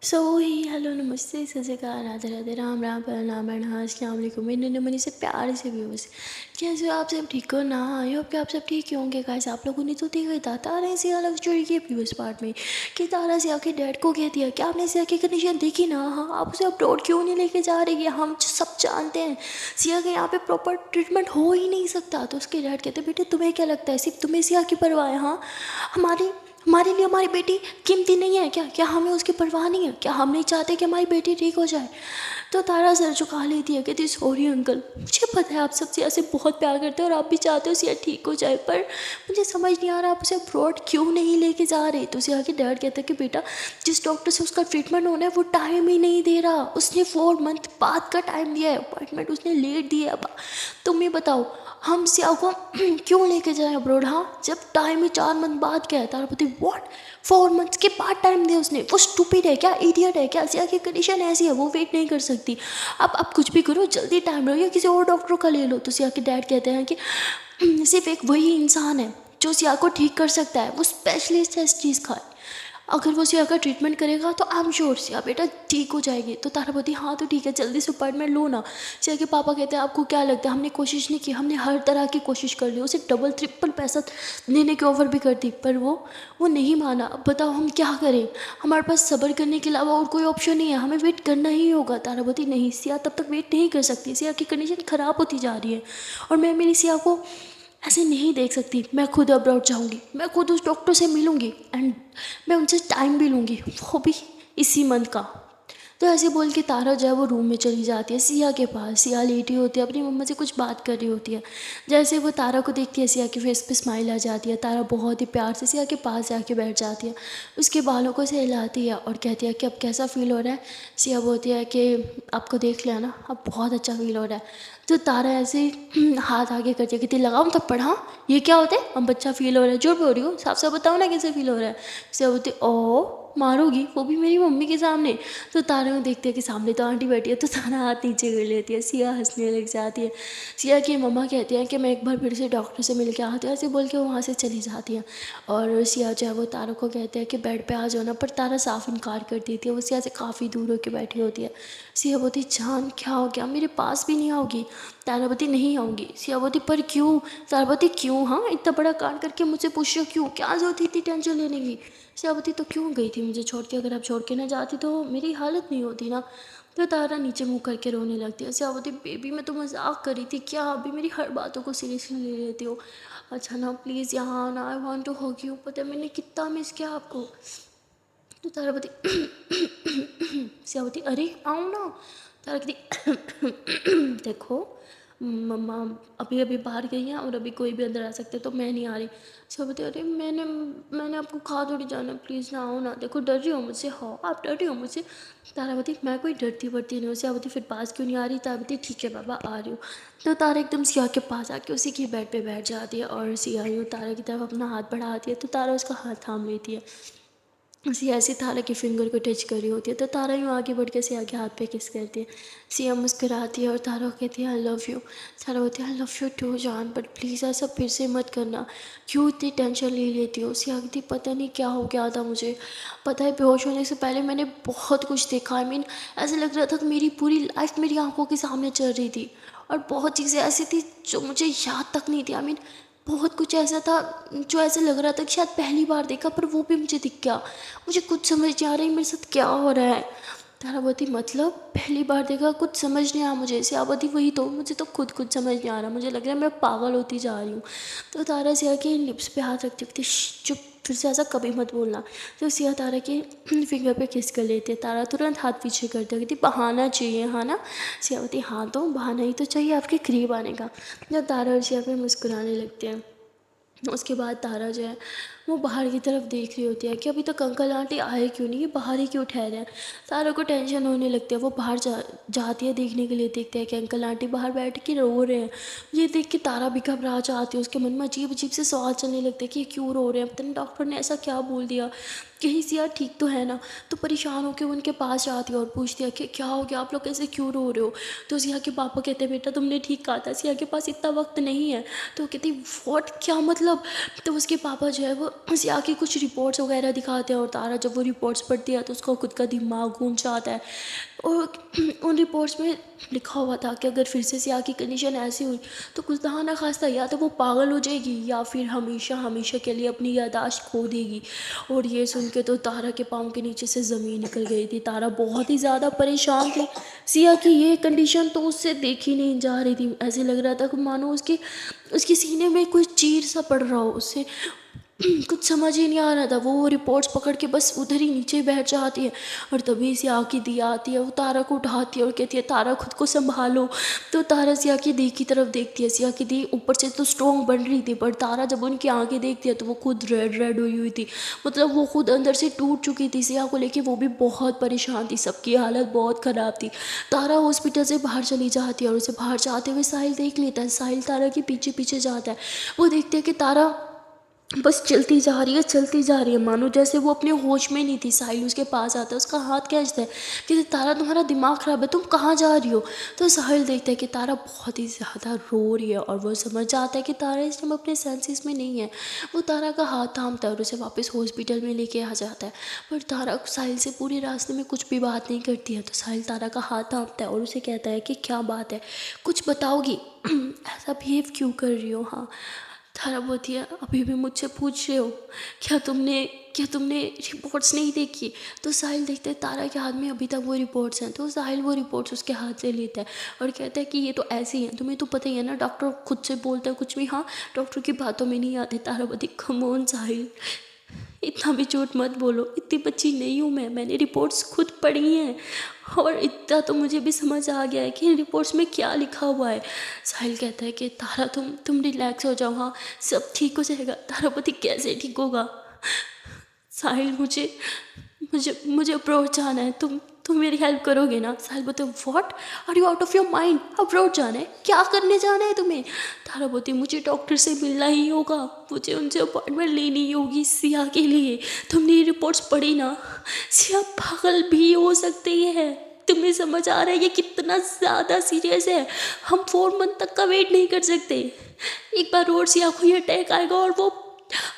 सो ही hello नमस्ते सत श्री अकाल राधे राधे राम राम परनाम अस्सलाम वालेकुम मेरे नन्हे मुन्ने से प्यार से व्यूअर्स। कैसे हो आप सब? ठीक हो ना? आई होप कि आप सब ठीक ही होंगे। गाइस आप लोगों ने तो देखा ही था तारा सिया लव स्टोरी के व्यूअर्स पार्ट में कि तारा सिया के डैड को कह दिया कि आपने सिया की कंडीशन देखी ना। हाँ, आप उसे अपलोड क्यों नहीं लेके जा रही है? हम सब जानते हैं सिया के यहाँ पे प्रॉपर ट्रीटमेंट हो ही नहीं सकता। तो उसके डैड कहते बेटे तुम्हें क्या लगता है सिर्फ तुम्हें सिया की परवाह है? हाँ, हमारी हमारे लिए हमारी बेटी कीमती नहीं है क्या? क्या हमें उसकी परवाह नहीं है? क्या हम नहीं चाहते कि हमारी बेटी ठीक हो जाए? तो तारा सर झुका लेती है, कहती सॉरी अंकल, मुझे पता है आप सब सिया से बहुत प्यार करते हो और आप भी चाहते हो सिया ठीक हो जाए, पर मुझे समझ नहीं आ रहा आप उसे अब्रॉड क्यों नहीं लेके जा रहे। तो सिया के डैड कहते हैं कि बेटा जिस डॉक्टर से उसका ट्रीटमेंट होना है वो टाइम ही नहीं दे रहा। उसने 4 मंथ बाद का टाइम दिया है, अपॉइंटमेंट उसने लेट दिया है। अब तुम ही बताओ हम सिया को क्यों लेके जाएं अब्रॉड? हाँ, जब टाइम ही 4 मंथ बाद क्या है? तारापति व्हाट 4 मंथ्स के बाद टाइम दिया उसने? वो स्टूपिड है क्या? इडियट है क्या? सिया की कंडीशन ऐसी है वो वेट नहीं कर सकती। अब कुछ भी करो, जल्दी टाइम लो या किसी और डॉक्टर का ले लो। तो सिया के डैड कहते हैं कि सिर्फ एक वही इंसान है जो सिया को ठीक कर सकता है, वो स्पेशलिस्ट है इस चीज़ का। अगर वो सिया का ट्रीटमेंट करेगा तो आई एम श्योर सिया बेटा ठीक हो जाएगी। तो तारापति हाँ तो ठीक है, जल्दी से अपॉइंटमेंट लो ना। सिया के पापा कहते हैं आपको क्या लगता है हमने कोशिश नहीं की? हमने हर तरह की कोशिश कर ली, उसे डबल ट्रिपल पैसा लेने की ऑफर भी कर दी, पर वो नहीं माना। अब बताओ हम क्या करें? हमारे पास सब्र करने के अलावा और कोई ऑप्शन नहीं है, हमें वेट करना ही होगा। तारापति नहीं, सिया तब तक वेट नहीं कर सकती, सिया की कंडीशन ख़राब होती जा रही है और मैं मेरी सिया को ऐसे नहीं देख सकती। मैं खुद अब्रॉड जाऊंगी, मैं खुद उस डॉक्टर से मिलूंगी एंड मैं उनसे टाइम भी लूँगी, वो भी इसी मंथ का। तो ऐसे बोल के तारा जो है वो रूम में चली जाती है सिया के पास। सिया लेटी होती है, अपनी मम्मा से कुछ बात कर रही होती है। जैसे वो तारा को देखती है सिया के फेस पे स्माइल आ जाती है। तारा बहुत ही प्यार से सिया के पास जाके बैठ जाती है, उसके बालों को सहलाती है और कहती है कि अब कैसा फ़ील हो रहा है? सिया बोलती है कि आपको देख लिया ना, अब बहुत अच्छा फील हो रहा है। तो तारा ऐसे हाथ आगे करती है, कहती लगाऊँ थप्पड़? हाँ, ये क्या होता है? अब अच्छा फील हो रहा है? जो भी हो रही हो साफ साफ बताओ ना कैसे फील हो रहा है। सिया बोलती ओ मारोगी, वो भी मेरी मम्मी के सामने? तो तारा को देखते हैं कि सामने तो आंटी बैठी है, तो तारा हाथ नीचे कर लेती है। सिया हंसने लग जाती है। सिया की मम्मा कहती हैं कि मैं एक बार फिर से डॉक्टर से मिल के आती हूँ, ऐसे बोल के वो वहाँ से चली जाती हैं। और सिया जो है वो तारा को कहते हैं कि बेड पे आ जाओ ना, पर तारा साफ इनकार कर देती है। वो सिया से काफ़ी दूर होकर बैठी होती है। सिया बोलती जान क्या हो गया, मेरे पास भी नहीं आओगी? तारावती नहीं आऊँगी। सियावती पर क्यों? तारावती क्यों? हाँ, इतना बड़ा कांड करके मुझसे पूछ रहे हो क्यों? क्या जरूरत थी इतनी टेंशन लेने की? सियावती तो क्यों गई थी मुझे छोड़ के? अगर आप छोड़ के ना जाती तो मेरी हालत नहीं होती ना। तो तारा नीचे मुँह करके रोने लगती है। सियावती बेबी मैं तो मजाक कर रही थी, क्या अभी मेरी हर बातों को सीरियसली ले लेती हो? अच्छा ना प्लीज़ यहाँ ना, I want to hug you. पता है मैंने कितना मिस किया आपको। तो तारावती सियावती अरे आओ ना। तारावती देखो मम्मा अभी अभी बाहर गई हैं और अभी कोई भी अंदर आ सकते, तो मैं नहीं आ रही। सियावती अरे मैंने आपको खा थोड़ी जाना, प्लीज़ ना आओ ना। देखो डर रही हो मुझसे? हो आप डर रही हो मुझसे? तारावती मैं कोई डरती वरती नहीं हूँ। सियावती फिर पास क्यों नहीं आ रही? तारावती ठीक है बाबा आ रही हूँ। तो तारा एकदम सिया के पास आके उसी के बेड पे बैठ जाती है और सिया यूँ तारा की तरफ अपना हाथ बढ़ाती है, तो तारा उसका हाथ थाम लेती है। सिया ऐसे तारा के फिंगर को टच कर रही होती है, तो तारा यूँ आगे बढ़ के सिया के हाथ पे किस करती है। सिया मुस्कुराती है और तारा को कहती है आई लव यू। तारा बोलती है आई लव यू टू जान, बट प्लीज़ ऐसा फिर से मत करना। क्यों इतनी टेंशन ले लेती हो? सिया कहती पता नहीं क्या हो गया था मुझे, पता है बेहोश होने से पहले मैंने बहुत कुछ देखा। आई मीन ऐसे लग रहा था कि मेरी पूरी लाइफ मेरी आंखों के सामने चल रही थी और बहुत चीज़ें ऐसी थी जो मुझे याद तक नहीं थी। आई मीन बहुत कुछ ऐसा था जो ऐसे लग रहा था कि शायद पहली बार देखा, पर वो भी मुझे दिख गया। मुझे कुछ समझ नहीं आ रही मेरे साथ क्या हो रहा है। तारावती मतलब पहली बार देखा, कुछ समझ नहीं आया मुझे। सियावती वही तो, मुझे तो खुद कुछ समझ नहीं आ रहा, मुझे लग रहा है मैं पागल होती जा रही हूँ। तो तारा सिया के लिप्स पे हाथ रखती कहती चुप, फिर से ऐसा कभी मत बोलना। तो सिया तारा के फिंगर पे किस कर लेते हैं। तारा तुरंत हाथ पीछे करते कहती बहाना चाहिए हाँ ना? सियावती हाँ तो बहाना ही तो चाहिए आपके करीब आने का। जब तारा और सिया पे मुस्कुराने लगते हैं, उसके बाद तारा जो है वो बाहर की तरफ देख रही होती है कि अभी तक अंकल आंटी आए क्यों नहीं, ये बाहर ही क्यों ठहरे हैं। तारा को टेंशन होने लगती है, वो बाहर जाती है देखने के लिए, देखते हैं कि अंकल आंटी बाहर बैठ के रो रहे हैं। ये देख के तारा भी घबरा जाती है, उसके मन में अजीब अजीब से सवाल चलने लगते हैं कि ये क्यों रो रहे हैं, पता नहीं डॉक्टर ने ऐसा क्या बोल दिया, कहीं सिया ठीक तो है ना। तो परेशान होकर उनके पास जाती है और पूछती है कि क्या हो गया, आप लोग ऐसे क्यों रो रहे हो। तो सिया के पापा कहते हैं बेटा तुमने ठीक कहा था, सिया के पास इतना वक्त नहीं है। तो कहती व्हाट क्या मतलब? तो उसके पापा जो है वो सिया की कुछ रिपोर्ट्स वगैरह दिखाते हैं और तारा जब वो रिपोर्ट्स पढ़ती है तो उसका खुद का दिमाग घूम जाता है। और उन रिपोर्ट्स में लिखा हुआ था कि अगर फिर से सिया की कंडीशन ऐसी हुई तो खुदा ना खास्ता या तो वो पागल हो जाएगी या फिर हमेशा हमेशा के लिए अपनी याददाश्त खो देगी। और ये सुन के तो तारा के पाँव के नीचे से ज़मीन निकल गई थी। तारा बहुत ही ज़्यादा परेशान थी। सिया की ये कंडीशन तो उससे देखी नहीं जा रही थी। ऐसे लग रहा था कि मानो उसके सीने में कोई चीर सा पड़ रहा हो। उससे कुछ समझ ही नहीं आ रहा था। वो रिपोर्ट्स पकड़ के बस उधर ही नीचे बैठ जाती है। और तभी सिया की दी आती है, वो तारा को उठाती है और कहती है तारा खुद को संभालो। तो तारा सिया की दी की तरफ देखती है। सिया की दी ऊपर से तो स्ट्रॉन्ग बन रही थी, पर तारा जब उनकी आंखें देखती है तो वो खुद रेड रेड हुई हुई थी। मतलब वो खुद अंदर से टूट चुकी थी। सिया को लेके वो भी बहुत परेशान थी। सबकी हालत बहुत ख़राब थी। तारा हॉस्पिटल से बाहर चली जाती है और उसे बाहर जाते हुए साहिल देख लेता है। साहिल तारा के पीछे पीछे जाता है। वो देखते हैं कि तारा बस चलती जा रही है, मानो जैसे वो अपने होश में नहीं थी। साहिल उसके पास आता है, उसका हाथ खींचता है कि तारा तुम्हारा दिमाग ख़राब है, तुम कहाँ जा रही हो। तो साहिल देखता है कि तारा बहुत ही ज़्यादा रो रही है और वो समझ जाता है कि तारा इस टाइम अपने सेंसेस में नहीं है। वो तारा का हाथ थामता है और उसे वापस हॉस्पिटल में लेके आ जाता है। पर तारा साहिल से पूरे रास्ते में कुछ भी बात नहीं करती है। तो साहिल तारा का हाथ थामता है और उसे कहता है कि क्या बात है, कुछ बताओगी, ऐसा बिहेव क्यों कर रही हो। हाँ, तारा बोलती है अभी भी मुझसे पूछ रहे हो, क्या तुमने रिपोर्ट्स नहीं देखी। तो साहिल देखता है तारा के हाथ में अभी तक वो रिपोर्ट्स हैं। तो साहिल वो रिपोर्ट्स उसके हाथ से लेता है और कहता है कि ये तो ऐसे ही हैं, तुम्हें तो पता ही है ना, डॉक्टर खुद से बोलता है कुछ भी, हाँ डॉक्टर की बातों में नहीं आते। तारा बोलती कम ऑन साहिल, इतना भी झूठ मत बोलो, इतनी बच्ची नहीं हूँ मैंने रिपोर्ट्स खुद पढ़ी हैं और इतना तो मुझे भी समझ आ गया है कि रिपोर्ट्स में क्या लिखा हुआ है। साहिल कहता है कि तारा तुम रिलैक्स हो जाओ, हाँ सब ठीक हो जाएगा। तारा पति कैसे ठीक होगा साहिल, मुझे मुझे मुझे अब्रॉड जाना है, तुम मेरी हेल्प करोगे ना। साहिल बोलते what, are you out of your mind, abroad जाना है, क्या करने जाना है तुम्हें। तारा बोलती मुझे डॉक्टर से मिलना ही होगा, मुझे उनसे अपॉइंटमेंट लेनी ही होगी सिया के लिए। तुमने ये रिपोर्ट्स पढ़ी ना, सिया पागल भी हो सकती है। तुम्हें समझ आ रहा है ये कितना ज़्यादा सीरियस है। हम 4 मंथ तक का वेट नहीं कर सकते। एक बार और सिया को ये अटैक आएगा और वो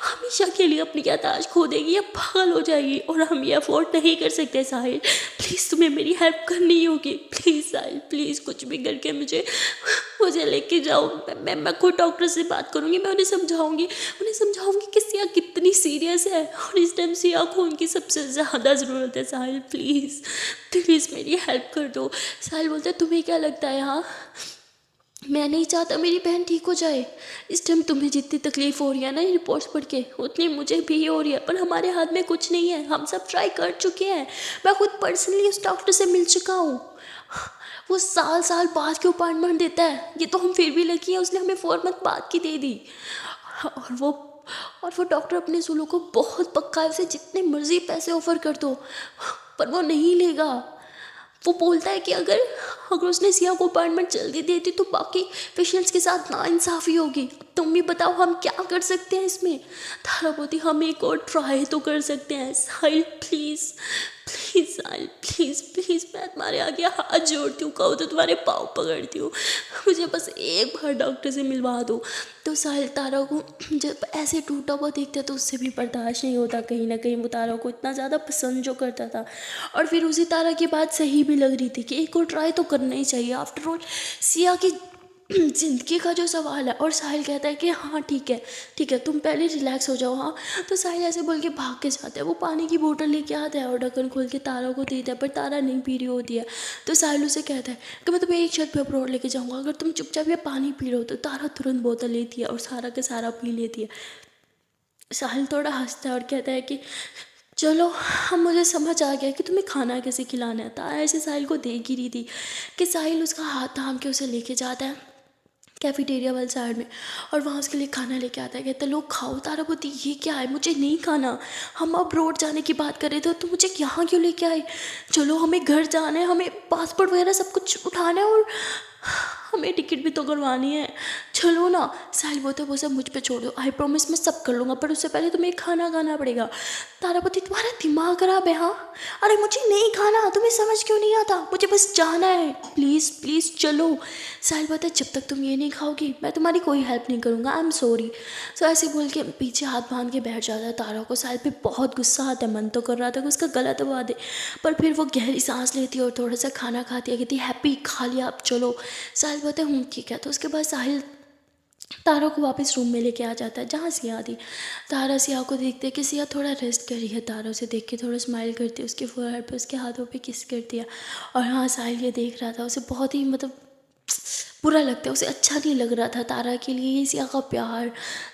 हमेशा के लिए अपनी याददाश्त खो देगी या पागल हो जाएगी और हम ये अफोर्ड नहीं कर सकते। साहिल प्लीज़ तुम्हें मेरी हेल्प करनी होगी, प्लीज़ साहिल प्लीज़ कुछ भी करके मुझे लेके जाओ। मैं खुद डॉक्टर से बात करूँगी, मैं उन्हें समझाऊँगी कि सिया कितनी सीरियस है और इस टाइम सिया को उनकी सबसे ज़्यादा ज़रूरत है। साहिल प्लीज़ मेरी हेल्प कर दो। साहिल बोलता है तुम्हें क्या लगता है, हाँ मैं नहीं चाहता मेरी बहन ठीक हो जाए। इस टाइम तुम्हें जितनी तकलीफ़ हो रही है ना ये रिपोर्ट्स पढ़ के, उतनी मुझे भी हो रही है, पर हमारे हाथ में कुछ नहीं है। हम सब ट्राई कर चुके हैं, मैं खुद पर्सनली उस डॉक्टर से मिल चुका हूँ। वो साल बाद के अपॉइंटमेंट देता है, ये तो हम फिर भी लकी हैं, उसने हमें 4 मंथ बाद की दे दी। और वो डॉक्टर अपने सुलू को बहुत पक्का है, उसे जितने मर्जी पैसे ऑफर कर दो पर वो नहीं लेगा। वो बोलता है कि अगर उसने सिया को अपॉइंटमेंट जल्दी दे दी तो बाकी पेशेंट्स के साथ नाइंसाफ़ी होगी। अब तुम भी बताओ हम क्या कर सकते हैं इसमें। तारा बोलती हम एक और ट्राई तो कर सकते हैं। साहिल प्लीज़ साहिल प्लीज़ मैं तुम्हारे आगे हाथ जोड़ती हूँ, कहो तो तुम्हारे पाँव पकड़ती हूँ, मुझे बस एक बार डॉक्टर से मिलवा दो। तो साहिल तारा को जब ऐसे टूटा हुआ देखता है तो उससे भी बर्दाश्त नहीं होता। कहीं ना कहीं वो तारा को इतना ज़्यादा पसंद जो करता था और फिर उसी तारा की बात सही भी लग रही थी कि एक और ट्राई तो करना ही चाहिए। आफ्टर ऑल सिया की ज़िंदगी का जो सवाल है। और साहिल कहता है कि हाँ ठीक है तुम पहले रिलैक्स हो जाओ। हाँ तो साहिल ऐसे बोल के भाग के जाता है। वो पानी की बोतल लेके आता है और ढक्कन खोल के तारा को देता है, पर तारा नहीं पी रही होती है। तो साहिल उसे कहता है कि मैं तुम्हें एक छत पे अब्रॉड लेके जाऊँगा, अगर तुम चुपचाप ये पानी पी रहे हो। तो तारा तुरंत बोतल लेती है और सारा का सारा पी लेती है। साहिल थोड़ा हंसता है और कहता है कि चलो अब मुझे समझ आ गया कि तुम्हें खाना कैसे खिलाना है। तारा ऐसे साहिल को देख ही रही थी कि साहिल उसका हाथ थाम के उसे लेके जाता है कैफेटेरिया वाले साइड में और वहाँ उसके लिए खाना लेके आता है। कहता है लोग खाओ। तारा बोलती ये क्या है, मुझे नहीं खाना, हम अब रोड जाने की बात कर रहे थे तो मुझे यहाँ क्यों लेके आए। चलो हमें घर जाना है, हमें पासपोर्ट वगैरह सब कुछ उठाना है और हमें टिकट भी तो करवानी है, चलो ना। साहिल बोलते वो सब मुझ पे छोड़ दो, आई प्रॉमिस मैं सब कर लूँगा, पर उससे पहले तुम्हें खाना खाना पड़ेगा। तारा बोलती तुम्हारा दिमाग खराब है हाँ? अरे मुझे नहीं खाना, तुम्हें समझ क्यों नहीं आता, मुझे बस जाना है, प्लीज़ प्लीज़ चलो। साहिल बोलता जब तक तुम ये नहीं खाओगी मैं तुम्हारी कोई हेल्प नहीं करूँगा, आई एम सॉरी। सो ऐसे बोल के पीछे हाथ बांध के बैठ जाता है। तारा को साहिल पे बहुत गुस्सा आता है, मन तो कर रहा था कि उसका गला दबा दे, पर फिर वो गहरी सांस लेती है और थोड़ा सा खाना खाती है, कहती हैप्पी खा लिया अब चलो। साहिल बोलता है ठीक है। तो उसके बाद साहिल तारा को वापस रूम में लेके आ जाता है जहाँ सिया थी। तारा सिया को देखते है कि सिया थोड़ा रेस्ट कर रही है। तारा उसे देख के थोड़ा स्माइल करती है, उसके फोरहेड पे उसके हाथों पे किस करती है। और हाँ साहिल ये देख रहा था, उसे बहुत ही मतलब बुरा लगता है, उसे अच्छा नहीं लग रहा था तारा के लिए ये सिया का प्यार।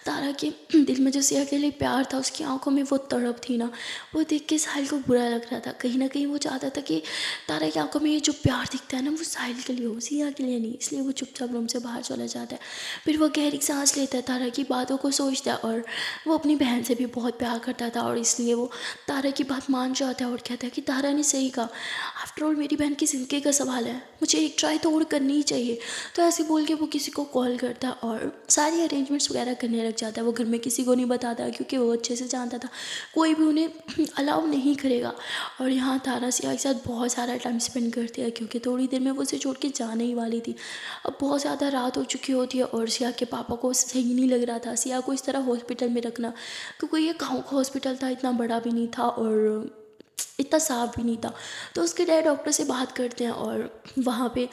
तारा के दिल में जो सिया के लिए प्यार था, उसकी आंखों में वो तड़प थी ना, वो देख के साहिल को बुरा लग रहा था। कहीं ना कहीं वो चाहता था कि तारा की आंखों में ये जो प्यार दिखता है ना, वो साहिल के लिए हो, सिया के लिए नहीं। इसलिए वो चुपचाप रूम से बाहर चला जाता है। फिर वो गहरी सांस लेता है, तारा की बातों को सोचता है, और वो अपनी बहन से भी बहुत प्यार करता था, और इसलिए वो तारा की बात मान जाता है और कहता है कि तारा ने सही कहा, आफ्टर ऑल मेरी बहन की ज़िंदगी का सवाल है, मुझे एक ट्राई तो और करनी ही चाहिए। तो ऐसे बोल के वो किसी को कॉल करता है और सारी अरेंजमेंट्स वगैरह करने लग जाता है। वो घर में किसी को नहीं बताता क्योंकि वो अच्छे से जानता था कोई भी उन्हें अलाउ नहीं करेगा। और यहाँ तारा सिया के साथ बहुत सारा टाइम स्पेंड करती है, क्योंकि थोड़ी देर में वो उसे छोड़ के जाने ही वाली थी। अब बहुत ज़्यादा रात हो चुकी होती है और सिया के पापा को सही नहीं लग रहा था सिया को इस तरह हॉस्पिटल में रखना, क्योंकि ये गाँव का हॉस्पिटल था, इतना बड़ा भी नहीं था और इतना साफ भी नहीं था। तो उसके डैड डॉक्टर से बात करते हैं और वहाँ पे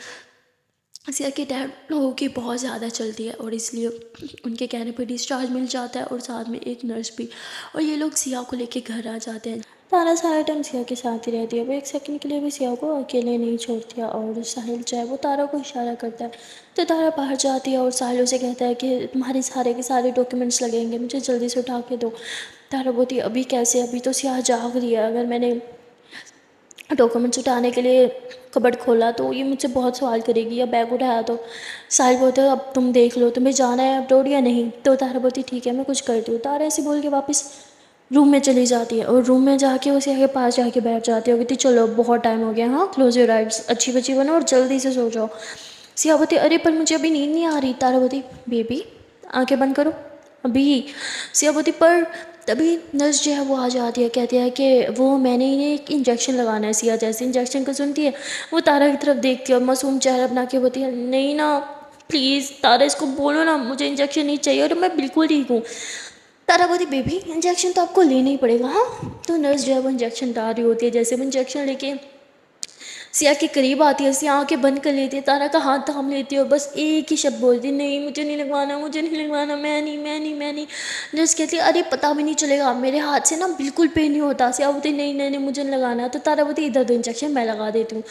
सिया के डैड लोगों की बहुत ज़्यादा चलती है और इसलिए उनके कहने पर डिस्चार्ज मिल जाता है और साथ में एक नर्स भी। और ये लोग सिया को लेके घर आ जाते हैं। तारा सारा टाइम सिया के साथ ही रहती है, वो एक सेकंड के लिए भी सिया को अकेले नहीं छोड़ती है। और साहिल चाहे वो तारा को इशारा करता है तो तारा बाहर जाती है और साहिल उसे कहता है कि तुम्हारे सारे के सारे डॉक्यूमेंट्स लगेंगे, मुझे जल्दी से उठा के दो। तारा बोलती है अभी कैसे, अभी तो सिया जाग रही है, अगर मैंने डॉक्यूमेंट्स उठाने के लिए कबर्ड खोला तो ये मुझसे बहुत सवाल करेगी, या बैग उठाया तो। साहिल बोलते अब तुम देख लो तुम्हें जाना है अब्रोड या नहीं। तो तारा बोलती ठीक है मैं कुछ करती हूँ। तारा ऐसे बोल के वापस रूम में चली जाती है और रूम में जाके उसे आगे पास जाके बैठ जाती है, कहती चलो बहुत टाइम हो गया, हाँ क्लोज योर आइज, अच्छी बच्ची बनो और जल्दी से सो जाओ। सिया बोलती अरे पर मुझे अभी नींद नहीं आ रही। तारा बोलती बेबी आंखें बंद करो अभी। सिया बोलती पर तभी नर्स जो है वो आ जाती है, कहती है कि वो मैंने इन्हें एक इंजेक्शन लगाना है। सिया जैसे इंजेक्शन को सुनती है वो तारा की तरफ देखती है और मासूम चेहरा बना के बोलती है नहीं ना प्लीज़ तारा इसको बोलो ना मुझे इंजेक्शन नहीं चाहिए और मैं बिल्कुल ठीक हूँ। तारा बोलती बेबी इंजेक्शन तो आपको लेना ही पड़ेगा हाँ। तो नर्स जो है वो इंजेक्शन डाल रही होती है, जैसे वो इंजेक्शन लेके सिया के करीब आती है, सिया आंखें बंद कर लेती है, तारा का हाथ थाम लेती है और बस एक ही शब्द बोलती है नहीं मुझे नहीं लगवाना, मुझे नहीं लगवाना, मैं नहीं मैं नहीं मैं नहीं। नर्स कहती है अरे पता भी नहीं चलेगा मेरे हाथ से ना बिल्कुल पेन नहीं होता। सिया बोलती नहीं नहीं नहीं मुझे नहीं लगाना। तो तारा बोलती इधर दो इंजेक्शन मैं लगा देती हूँ।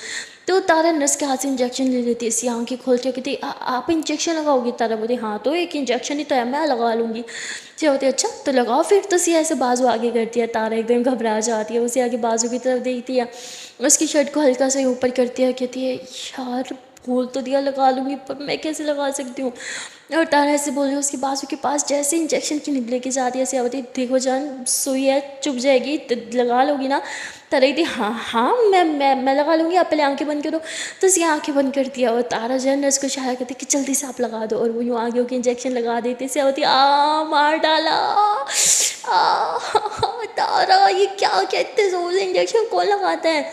तो तारा नर्स के हाथ से इंजेक्शन ले लेती है, सिया आंखें खोल के कहती आप इंजेक्शन लगाओगी। तारा बोलती हाँ तो एक इंजेक्शन ही तो है मैं लगा लूँगी। सिया होती अच्छा तो लगाओ फिर। तो सिया ऐसे बाजू आगे करती है, तारा एकदम घबरा जाती है, वो सिया के बाजू की तरफ देखती है, उसकी शर्ट को हल्का सा ऊपर करती है, कहती है यार बोल तो दिया लगा लूँगी पर मैं कैसे लगा सकती हूँ। और तारा ऐसे बोल रही है उसके बाजू के पास, जैसे इंजेक्शन की निकले के जाती है सिया बोलती देखो जान सुई है चुभ जाएगी तो लगा लोगी ना। तारा कहती हाँ हाँ मैं लगा लूँगी, आप पहले आंखें बंद करो। तो सिया आंखें बंद करती है और तारा जो है नर्स को इशारा करती है कि जल्दी से आप लगा दो, और वो यूँ आगे होकर इंजेक्शन लगा देती है। सिया होती मार डाला तारा ये क्या क्या इतने जोर से इंजेक्शन कौन लगाता है।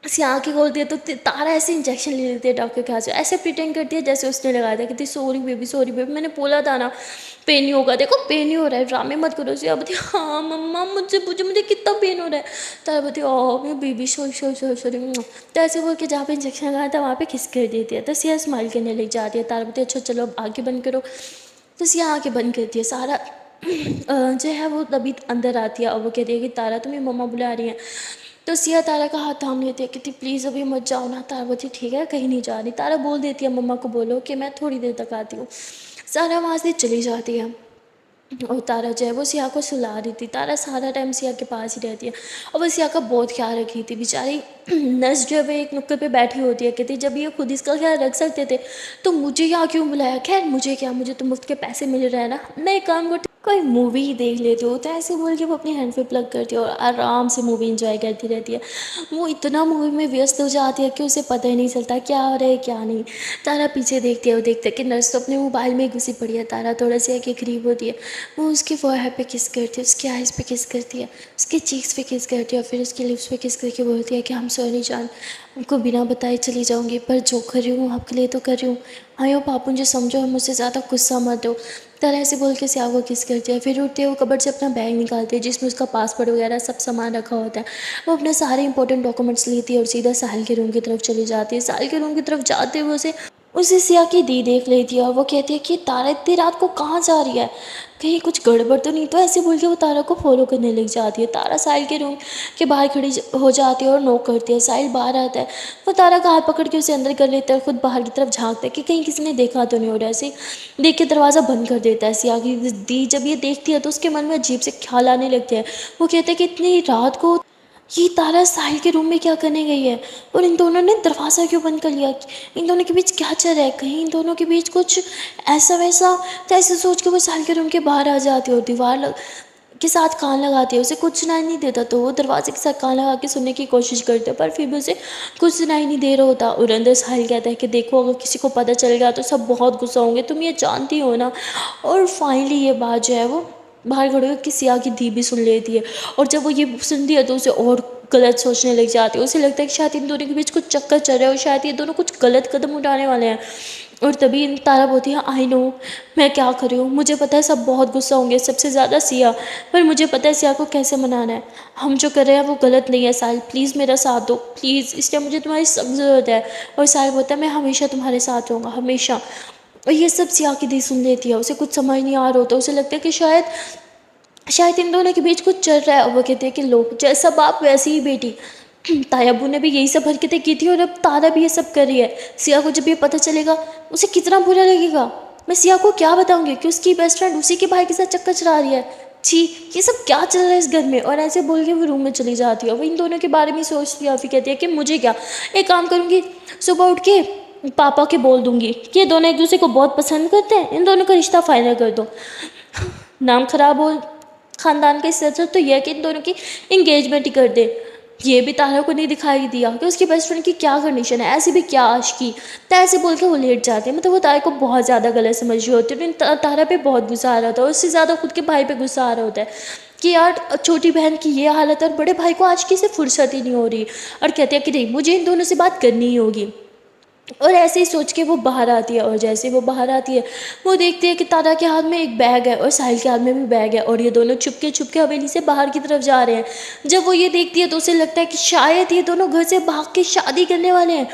सिया आँखें खोलती है तो तारा ऐसे इंजेक्शन ले लेती है डॉक्टर के हाथ से, ऐसे प्रिटेंड करती है जैसे उसने लगाया था, कहती सॉरी बेबी मैंने बोला था ना पेन नहीं होगा, देखो पेन नहीं हो रहा है ड्रामे मत करो। सिया बोलती हाँ मम्मा मुझसे पूछो मुझे कितना पेन हो रहा है। तारा बोलती मैं बेबी सॉरी। तो ऐसे बोल के जहाँ पे इंजेक्शन लगाया था वहाँ पे किस कर देती है। तो सिया स्माइल करने लग जाती है। तारा बोलती अच्छा चलो अब आँखें बंद करो। तो सिया आँखें बंद करती है। सारा जो है वो तभी अंदर आती है और वो कहती है कि तारा तुम्हें मम्मा बुला रही हैं। तो सिया तारा का हाथ थाम लेती है, कहती प्लीज़ अभी मत जाओ ना। तारा बोलती ठीक है कहीं नहीं जा रही। तारा बोल देती है मम्मा को बोलो कि मैं थोड़ी देर तक आती हूँ। सारा वहाँ से चली जाती है। और तारा जो है वो सिया को सुला रही थी। तारा सारा टाइम सिया के पास ही रहती है और वो सिया का बहुत ख्याल रख रही थी। बेचारी नर्स जो है वो एक नुक्कड़ पे बैठी होती है, कहती जब ये खुद इसका ख्याल रख सकते थे तो मुझे यहाँ क्यों बुलाया। खैर मुझे क्या, मुझे तो मुफ्त के पैसे मिल रहे हैं ना, मैं एक काम करती कोई मूवी ही देख लेती हो। तो ऐसे बोल के वो अपने हैंड पे प्लग करती है और आराम से मूवी इंजॉय करती रहती है। वो इतना मूवी में व्यस्त हो जाती है कि उसे पता ही नहीं चलता क्या हो रहा है क्या नहीं। तारा पीछे देखती है, वो देखते कि नर्स तो अपने मोबाइल में ही घुसी पड़ी है। तारा थोड़ा सा आके करीब होती है, वो उसके फोरहेड पे किस करती है, उसकी आइज़ पे किस करती है, उसके चीक्स पे किस करती है और फिर उसकी लिप्स पे किस करके बोलती है कि हम सॉरी जान, उनको बिना बताए चली जाऊंगी, पर जो कर रही हूँ आपके लिए तो कर रही हूँ। आयो पापू जो समझो और मुझसे ज़्यादा गुस्सा मत दो। तरह ऐसे बोल के सिया को किस करती है। फिर उठते वो कबर्ड से अपना बैग निकालती है जिसमें उसका पासपोर्ट वगैरह सब सामान रखा होता है। वो अपने सारे इंपॉर्टेंट डॉक्यूमेंट्स लेती है और सीधा साहिल के रूम की तरफ चली जाती है। साहिल के रूम की तरफ जाते हुए उसे सिया की दी देख लेती है और वो कहती है कि तारा इतनी रात को कहाँ जा रही है, कहीं कुछ गड़बड़ तो नहीं। तो ऐसे बोल के वो तारा को फॉलो करने लग जाती है। तारा साहिल के रूम के बाहर खड़ी हो जाती है और नॉक करती है। साहिल बाहर आता है, वो तारा का हाथ पकड़ के उसे अंदर कर लेता है, खुद बाहर की तरफ झांकता है कि कहीं किसी ने देखा तो नहीं हो रहा। ऐसे देख के दरवाज़ा बंद कर देता है। सिया की दी जब ये देखती है तो उसके मन में अजीब से ख्याल आने लगते हैं। वो कहते हैं कि इतनी रात को ये तारा साहिल के रूम में क्या करने गई है और इन दोनों ने दरवाज़ा क्यों बंद कर लिया, इन दोनों के बीच क्या चल रहा है, कहीं इन दोनों के बीच कुछ ऐसा वैसा। तो ऐसे सोच के वो साहिल के रूम के बाहर आ जाती है और के साथ कान लगाती है। उसे कुछ सुनाई नहीं देता तो वो दरवाजे के साथ कान लगा के सुनने की कोशिश करते हैं, पर फिर भी उसे कुछ सुनाई नहीं दे रहा होता। और अंदर साहिल कहता है कि देखो अगर किसी को पता चल गया तो सब बहुत गुस्सा होंगे, तुम ये जानती हो ना। और फाइनली ये बात जो है वो बाहर खड़े होकर सिया की दी भी सुन लेती है। और जब वो ये सुनती है तो उसे और गलत सोचने लग जाती है। उसे लगता है कि शायद इन दोनों के बीच कुछ चक्कर चल रहा है और शायद ये दोनों कुछ गलत कदम उठाने वाले हैं। और तभी तारा बोलती है आई नो मैं क्या कर रही हूँ, मुझे पता है सब बहुत गुस्सा होंगे, सबसे ज़्यादा सिया, पर मुझे पता है सिया को कैसे मनाना है। हम जो कर रहे हैं वो गलत नहीं है। साहिल प्लीज़ मेरा साथ दो प्लीज़, इस टाइम मुझे तुम्हारी सख्त ज़रूरत है। और साहिल बोलता है मैं हमेशा तुम्हारे साथ रहूँगा हमेशा। और ये सब सिया की दी सुन लेती है। उसे कुछ समझ नहीं आ रहा होता, उसे लगता है कि शायद शायद इन दोनों के बीच कुछ चल रहा है। और वो कहते हैं कि लो जैसा बाप वैसी ही बेटी। तायाबू ने भी यही सब हरकतें की थी और अब तारा भी ये सब कर रही है। सिया को जब ये पता चलेगा उसे कितना बुरा लगेगा। मैं सिया को क्या बताऊंगी कि उसकी बेस्ट फ्रेंड उसी के भाई के साथ चक्कर चला रही है। छी, ये सब क्या चल रहा है इस घर में। और ऐसे बोल के वो रूम में चली जाती है। वो इन दोनों के बारे में सोचती है और फिर कहती है कि मुझे क्या, एक काम करूँगी सुबह उठ के पापा के बोल दूंगी कि ये दोनों एक दूसरे को बहुत पसंद करते हैं, इन दोनों का रिश्ता फाइनल कर दो। नाम खराब हो खानदान का, इससे अच्छा तो यह है कि इन दोनों की इंगेजमेंट ही कर दे। ये भी तारा को नहीं दिखाई दिया कि उसकी बेस्ट फ्रेंड की क्या कंडीशन है, ऐसी भी क्या आशिकी। तो ऐसे बोल के वो लेट जाते हैं। मतलब वो तारा को बहुत ज़्यादा गलत समझ रही होती है। तारा पे बहुत गुस्सा आ रहा होता है, उससे ज़्यादा खुद के भाई पे गुस्सा आ रहा होता है कि यार छोटी बहन की ये हालत है और बड़े भाई को आज की से फुर्सत ही नहीं हो रही। और कहते हैं कि नहीं मुझे इन दोनों से बात करनी ही होगी। और ऐसे ही सोच के वो बाहर आती है। और जैसे वो बाहर आती है वो देखती है कि तारा के हाथ में एक बैग है और साहिल के हाथ में भी बैग है और ये दोनों छुपके हवेली से बाहर की तरफ जा रहे हैं। जब वो ये देखती है तो उसे लगता है कि शायद ये दोनों घर से भाग के शादी करने वाले हैं।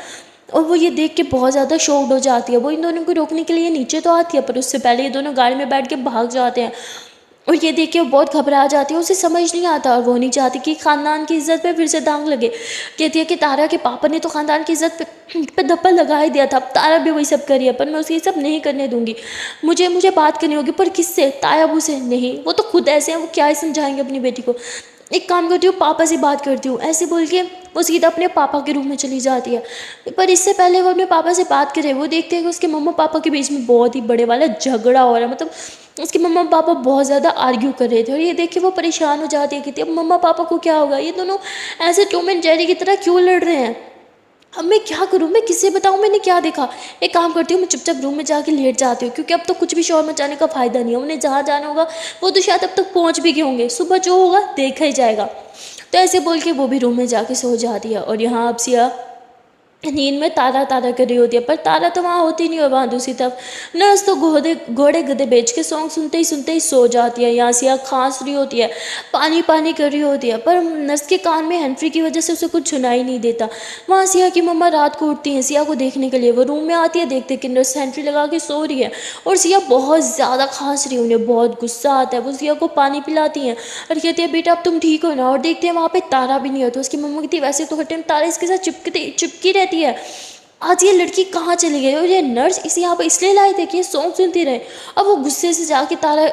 और वो ये देख के बहुत ज़्यादा शॉक्ड हो जाती है। वो इन दोनों को रोकने के लिए नीचे तो आती है पर उससे पहले ये दोनों गाड़ी में बैठ के भाग जाते हैं। और ये देख के वो बहुत घबरा जाती है, उसे समझ नहीं आता और वो नहीं चाहती कि खानदान की इज्जत पे फिर से दांग लगे। कहती है कि तारा के पापा ने तो खानदान की इज्जत पे धप्पा लगा ही दिया था, अब तारा भी वही सब करी है, पर मैं उसे ये सब नहीं करने दूंगी। मुझे मुझे बात करनी होगी, पर किससे, तायाबू से नहीं, वो तो खुद ऐसे हैं, वो क्या ही समझाएंगे अपनी बेटी को। एक काम करती हूँ पापा से बात करती हूँ, ऐसे बोल के वो सीधा अपने पापा के रूम में चली जाती है। पर इससे पहले वो अपने पापा से बात करे वो देखते हैं कि उसके मम्मा पापा के बीच में बहुत ही बड़े वाला झगड़ा हो रहा है। मतलब उसके मम्मा पापा बहुत ज़्यादा आर्ग्यू कर रहे थे और ये देख के वो परेशान हो जाती है कि अब मम्मा पापा को क्या होगा, ये दोनों ऐसे टॉम एंड जेरी की तरह क्यों लड़ रहे हैं। अब मैं क्या करूँ, मैं किससे बताऊँ मैंने क्या देखा। एक काम करती हूँ मैं चुपचाप रूम में जाके लेट जाती हूँ, क्योंकि अब तो कुछ भी शोर मचाने का फ़ायदा नहीं है। उन्हें जहाँ जाना होगा वो तो शायद अब तक पहुँच भी गए होंगे, सुबह जो होगा देखा ही जाएगा। तो ऐसे बोल के वो भी रूम में जाके सो जाती है। और यहाँ अब सिया नींद में तारा तारा कर रही होती है, पर तारा तो वहाँ होती नहीं है। वहाँ दूसरी तरफ नर्स तो घोड़े गधे बेच के सॉन्ग सुनते ही सो जाती है। यहाँ सिया खांस रही होती है, पानी पानी कर रही होती है, पर नर्स के कान में हैंड फ्री की वजह से उसे कुछ सुनाई नहीं देता। वहाँ सिया की मम्मा रात को उठती हैं सिया को देखने के लिए। वो रूम में आती है, देखते कि नर्स हैंड फ्री लगा के सो रही है और सिया बहुत ज़्यादा खांस रही है। उन्हें बहुत गुस्सा आता है, वो सिया को पानी पिलाती हैं और कहती है बेटा अब तुम ठीक हो ना। और देखते हैं वहाँ पे तारा भी नहीं है। तो उसकी मम्मा कहती है वैसे तो हर टाइम तारा इसके साथ चिपकी रहती है, आज ये लड़की कहाँ चली गई। और ये नर्स इसे यहाँ पर इसलिए लाए थे कि ये सॉन्ग सुनती रहे। अब वो गुस्से से जाके तारा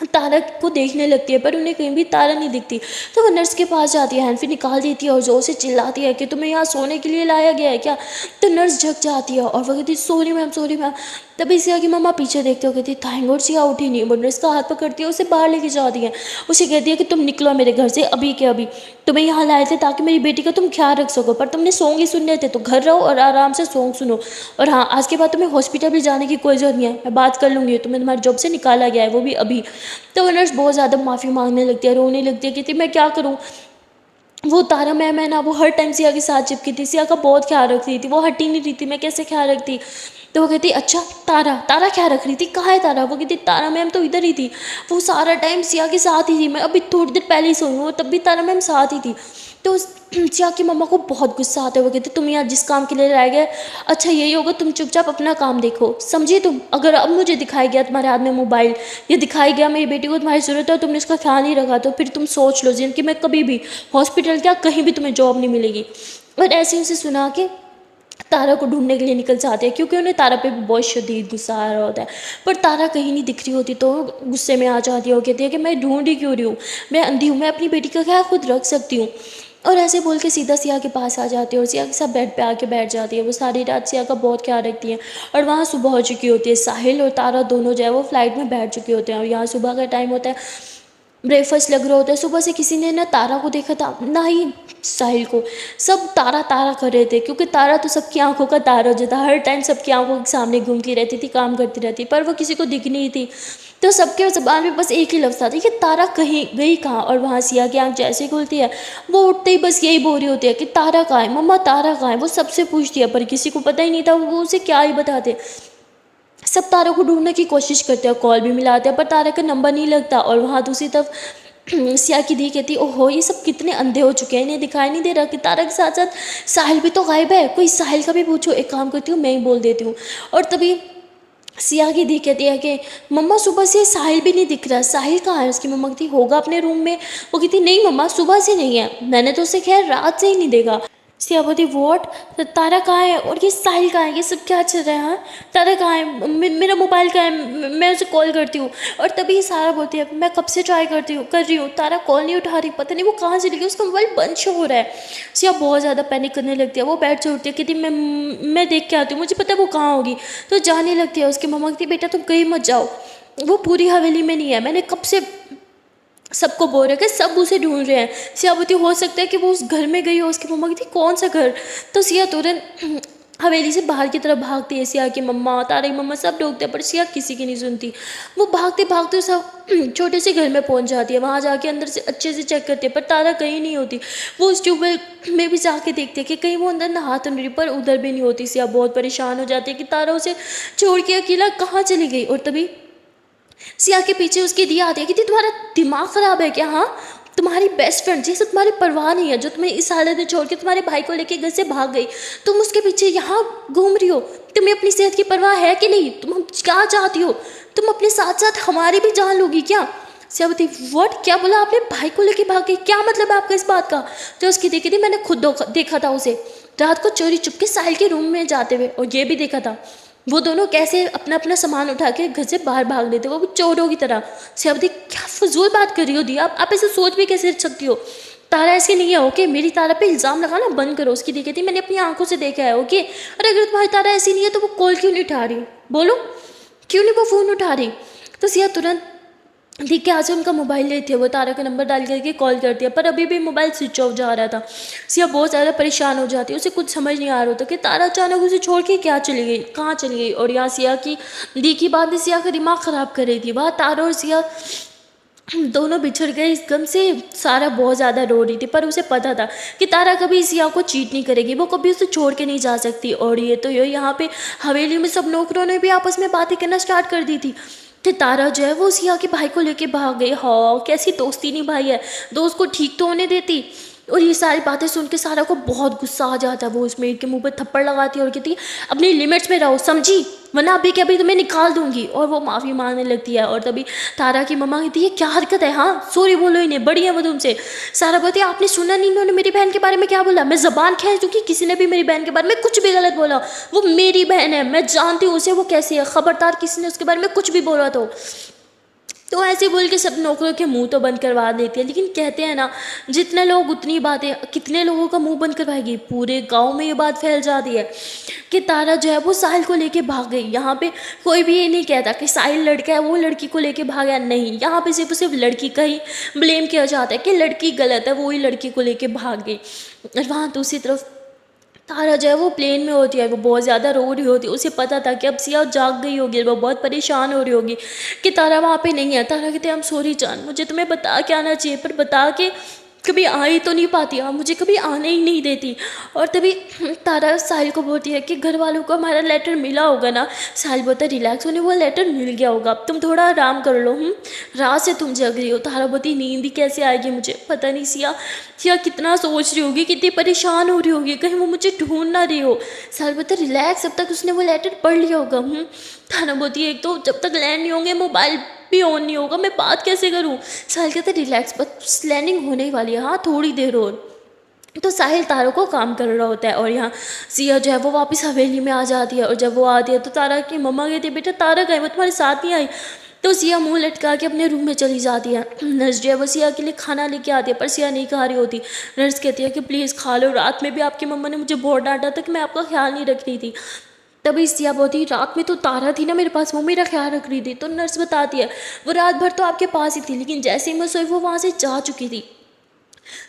तारा को देखने लगती है, पर उन्हें कहीं भी तारा नहीं दिखती। तो वो नर्स के पास जाती है, हैंडफी निकाल देती है और ज़ोर से चिल्लाती है कि तुम्हें यहाँ सोने के लिए लाया गया है क्या। तो नर्स झक जाती है और वो कहती सॉरी मैम, सॉरी मैम। तभी सिया की मम्मा पीछे देखते हो, कहती थैंक गॉड सिया उठी नहीं। वो नर्स का हाथ पकड़ती है, उसे बाहर लेके जाती है, उसे कहती है कि तुम निकलो मेरे घर से अभी के अभी। तुम्हें यहाँ लाए थे ताकि मेरी बेटी का तुम ख्याल रख सको, पर तुमने सॉन्ग ही सुनने थे तो घर रहो और आराम से सॉन्ग सुनो। और हाँ, आज के बाद तुम्हें हॉस्पिटल भी जाने की कोई ज़रूरत नहीं है, मैं बात कर लूँगी, तुम्हें तुम्हारी जॉब से निकाला गया है, वो भी अभी। तो वो नर्स बहुत ज़्यादा माफ़ी मांगने लगती है, रोने लगती है, कहती मैं क्या करूँ। वो तारा मैम है ना, वो हर टाइम सिया के साथ चिपकी थी, सिया का बहुत ख्याल रख रही थी, वो हटी नहीं रही थी, मैं कैसे ख्याल रखती। तो वो कहती अच्छा तारा, तारा ख्याल रख रही थी, कहाँ है तारा। वो कहती तारा मैम तो इधर ही थी, वो सारा टाइम सिया के साथ ही थी, मैं अभी थोड़ी देर पहले ही सोई हूँ, तब भी तारा मैम साथ ही थी। तो सिया की मम्मा को बहुत गुस्सा आता है, वो कहते तुम यहाँ जिस काम के लिए लाए गए, अच्छा यही होगा, तुम चुपचाप अपना काम देखो, समझिए तुम। अगर अब मुझे दिखाई गया तुम्हारे हाथ में मोबाइल, ये दिखाई गया मेरी बेटी को तुम्हारी ज़रूरत है और तुमने उसका ख्याल नहीं रखा, तो फिर तुम सोच लो जिनकी मैं कभी भी हॉस्पिटल क्या कहीं भी तुम्हें जॉब नहीं मिलेगी। और ऐसे उसे सुना के तारा को ढूंढने के लिए निकल जाते हैं, क्योंकि उन्हें तारा पे बहुत शदीद गुस्सा आ रहा होता है। पर तारा कहीं नहीं दिख रही होती, तो गुस्से में आ जाती है, वो कहती है कि मैं ढूंढ ही क्यों रही हूँ, मैं अंधी हूँ, मैं अपनी बेटी का ख्याल खुद रख सकती हूँ। और ऐसे बोल के सीधा सिया के पास आ जाती है और सिया के साथ बेड पे आके बैठ जाती है। वो सारी रात सिया का बहुत ख्याल रखती है। और वहाँ सुबह हो चुकी होती है, साहिल और तारा दोनों जो है वो फ्लाइट में बैठ चुके होते हैं और यहाँ सुबह का टाइम होता है, ब्रेकफास्ट लग रहा होता है। सुबह से किसी ने ना तारा को देखा था ना ही साहिल को, सब तारा तारा कर रहे थे, क्योंकि तारा तो सबकी आंखों का तारा जो था, हर टाइम सबकी आंखों के सामने घूमती रहती थी, काम करती रहती, पर वो किसी को दिख नहीं थी। तो सबके ज़बान में बस एक ही लफ्ज़ आता है कि तारा कहीं गई कहाँ। और वहाँ सिया की आँख जैसे खुलती है, वो उठते ही बस यही बोल रही होती है कि तारा कहाँ है मम्मा, तारा कहाँ है। वो सबसे पूछती है, पर किसी को पता ही नहीं था, वो उसे क्या ही बताते। सब तारा को ढूंढने की कोशिश करते हैं, कॉल भी मिलाते हैं, पर तारा का नंबर नहीं लगता। और वहाँ दूसरी तरफ सिया की दी कहती ओहो ये सब कितने अंधे हो चुके हैं, इन्हें दिखाई नहीं दे रहा कि तारा के साथ साथ साहिल भी तो गायब है, कोई साहिल का भी पूछो। एक काम करती हूँ, मैं ही बोल देती हूँ। और तभी सिया की दी कहती है कि मम्मा सुबह से साहिल भी नहीं दिख रहा, साहिल कहाँ है। उसकी मम्मा कहती होगा अपने रूम में। वो कहती नहीं मम्मा सुबह से नहीं है, मैंने तो उसे खैर रात से ही नहीं देखा। सिया बोलती वॉट, तारा कहाँ है और ये साहिल कहाँ है, ये सब क्या चल रहा है। हाँ तारा कहाँ है, मेरा मोबाइल कहाँ है, मैं उसे कॉल करती हूँ। और तभी सारा बोलती है मैं कब से ट्राई कर रही हूँ, तारा कॉल नहीं उठा रही, पता नहीं वो कहाँ चली गई, उसका मोबाइल बंद शो हो रहा है। सिया बहुत ज़्यादा पैनिक करने लगती है, वो बेड से उठती है, कहती मैं देख के आती हूँ, मुझे पता है वो कहाँ होगी। तो जाने लगती है। उसकी मम्मा कहती बेटा तुम कहीं मत जाओ, वो पूरी हवेली में नहीं है, मैंने कब से सबको बोल रहे कि सब उसे ढूंढ रहे हैं। सिया बोलती हो सकता है कि वो उस घर में गई हो। उसकी मम्मा कहती कौन सा घर। तो सिया तुरंत हवेली से बाहर की तरफ भागती है। सिया की मम्मा, तारा की मम्मा सब ढूंढते हैं, पर सिया किसी की नहीं सुनती। वो भागते भागते सब छोटे से घर में पहुंच जाती है। वहाँ जाके अंदर से अच्छे से चेक करती है, पर तारा कहीं नहीं होती। वो उस ट्यूबवेल में भी जाके देखते हैं कि कहीं वो अंदर नहा तो नहीं रही, पर उधर भी नहीं होती। सिया बहुत परेशान हो जाती है कि तारा उसे छोड़ के अकेला कहाँ चली गई। और तभी सिया के पीछे उसकी दी आती है कि तुम्हारा दिमाग ख़राब है क्या। हाँ तुम्हारी बेस्ट फ्रेंड जैसे तुम्हारी परवाह नहीं है, जो तुम्हें इस हालत में छोड़ के तुम्हारे भाई को लेके घर से भाग गई, तुम उसके पीछे यहाँ घूम रही हो। तुम्हें अपनी सेहत की परवाह है कि नहीं, तुम क्या चाहती हो, तुम अपने साथ साथ हमारी भी जान लोगी क्या। सियावती व्हाट, क्या बोला आपने, भाई को लेके भाग गई, क्या मतलब है आपका इस बात का। तो उसकी देखी थी मैंने खुद देखा था उसे रात को चोरी चुपके साहिल के रूम में जाते हुए, और ये भी देखा था वो दोनों कैसे अपना अपना सामान उठा के घर से बाहर भाग लेते, वो भी चोरों की तरह। सियावती क्या फजूल बात कर रही हो दी, आप ऐसे सोच भी कैसे सकती हो। तारा ऐसे नहीं है ओके, मेरी तारा पे इल्ज़ाम लगाना बंद करो। उसकी देखी थी मैंने अपनी आंखों से देखा है ओके। और अगर तुम्हारी तारा ऐसी नहीं है तो वो कॉल क्यों नहीं उठा रही, बोलो क्यों नहीं वो फ़ोन उठा रही। तो सिया तुरंत ठीक है, आज उनका मोबाइल ले थे, वो तारा का नंबर डाल करके कॉल कर दिया, पर अभी भी मोबाइल स्विच ऑफ जा रहा था। सिया बहुत ज़्यादा परेशान हो जाती है, उसे कुछ समझ नहीं आ रहा था कि तारा अचानक उसे छोड़ के क्या चली गई, कहाँ चली गई। और यहाँ सिया की दी की बात सिया का दिमाग ख़राब कर रही थी। वहाँ तारा और सिया दोनों बिछड़ गए इस गम से। सारा बहुत ज़्यादा रो रही थी, पर उसे पता था कि तारा कभी सिया को चीट नहीं करेगी, वो कभी उसे छोड़ के नहीं जा सकती। और ये तो यहाँ पे हवेली में सब नौकरों ने भी आपस में बातें करना स्टार्ट कर दी थी। तो तारा जो है वो सिया के भाई को लेके भाग गई। हाँ कैसी दोस्ती निभाई है, दोस्त को ठीक तो होने देती। और ये सारी बातें सुन के सारा को बहुत गुस्सा आ जाता है। वो उस मेड के मुंह पे थप्पड़ लगाती है और कहती है अपनी लिमिट्स में रहो समझी, वरना अभी के अभी तुम्हें निकाल दूंगी। और वो माफ़ी मांगने लगती है। और तभी तारा की मम्मा कहती है क्या हरकत है, हाँ सॉरी बोलो इन्हें, बड़ी है वो तुमसे। सारा बोलती है आपने सुना नहीं उन्होंने मेरी बहन के बारे में क्या बोला, मैं ज़बान खींच दूंगी किसी ने भी मेरी बहन के बारे में कुछ भी गलत बोला। वो मेरी बहन है, मैं जानती हूँ उसे वो कैसी है, खबरदार किसी ने उसके बारे में कुछ भी बोला तो तो ऐसे बोल के सब नौकरों के मुंह तो बंद करवा देती है। लेकिन कहते हैं ना, जितने लोग उतनी बातें, कितने लोगों का मुंह बंद करवाएगी। पूरे गांव में ये बात फैल जाती है कि तारा जो है वो साहिल को लेके भाग गई। यहाँ पे कोई भी ये नहीं कहता कि साहिल लड़का है वो लड़की को लेके भागा, नहीं, यहाँ पे सिर्फ लड़की का ही ब्लेम किया जाता है कि लड़की गलत है, वो ही लड़की को लेके भाग गई। और वहाँ दूसरी तरफ तारा जो है वो प्लेन में होती है, वो बहुत ज़्यादा रो रही होती है। उसे पता था कि अब सिया जाग गई होगी, वो बहुत परेशान हो रही होगी कि तारा वहाँ पे नहीं है। तारा कहते हैं, हम सॉरी जान, मुझे तुम्हें बता के आना चाहिए, पर बता के कभी आ ही तो नहीं पाती, आप मुझे कभी आने ही नहीं देती। और तभी तारा साहिल को बोलती है कि घर वालों को हमारा लेटर मिला होगा ना। साहिल बोलता है, रिलैक्स होने, वो लेटर मिल गया होगा, अब तुम थोड़ा आराम कर लो। रात से तुम जग रही हो। तारा बोलती, नींद ही कैसे आएगी मुझे, पता नहीं सिया सिया कितना सोच रही होगी, कितनी परेशान हो रही होगी, कहीं वो मुझे ढूंढ ना रही हो। साहिल बोलता है, रिलैक्स, अब तक उसने वो लेटर पढ़ लिया होगा। तारा बोलती है, एक तो जब तक लैंड नहीं होंगे मोबाइल भी ऑन नहीं होगा, मैं बात कैसे करूँ। साहिल कहता है, रिलैक्स, बस लैंडिंग होने ही वाली है, हाँ थोड़ी देर और। तो साहिल तारा को काम कर रहा होता है और यहाँ सिया जो है वो वापस हवेली में आ जाती है। और जब वो आती है तो तारा की मम्मा कहती है, बेटा तारा गए, वो तुम्हारे साथ नहीं आई। तो सिया मुंह लटका के अपने रूम में चली जाती है। नर्स जो है वो सिया के लिए खाना लेके आती है, पर सिया नहीं खा रही होती। नर्स कहती है कि प्लीज़ खा लो, रात में भी आपकी मम्मा ने मुझे बहुत डांटा था कि मैं आपका ख्याल नहीं रख रही थी। तभी सिया बोलती, रात में तो तारा थी ना मेरे पास, वो मेरा ख्याल रख रही थी। तो नर्स बताती है, वो रात भर तो आपके पास ही थी, लेकिन जैसे ही मैं सोई वो वहाँ से जा चुकी थी।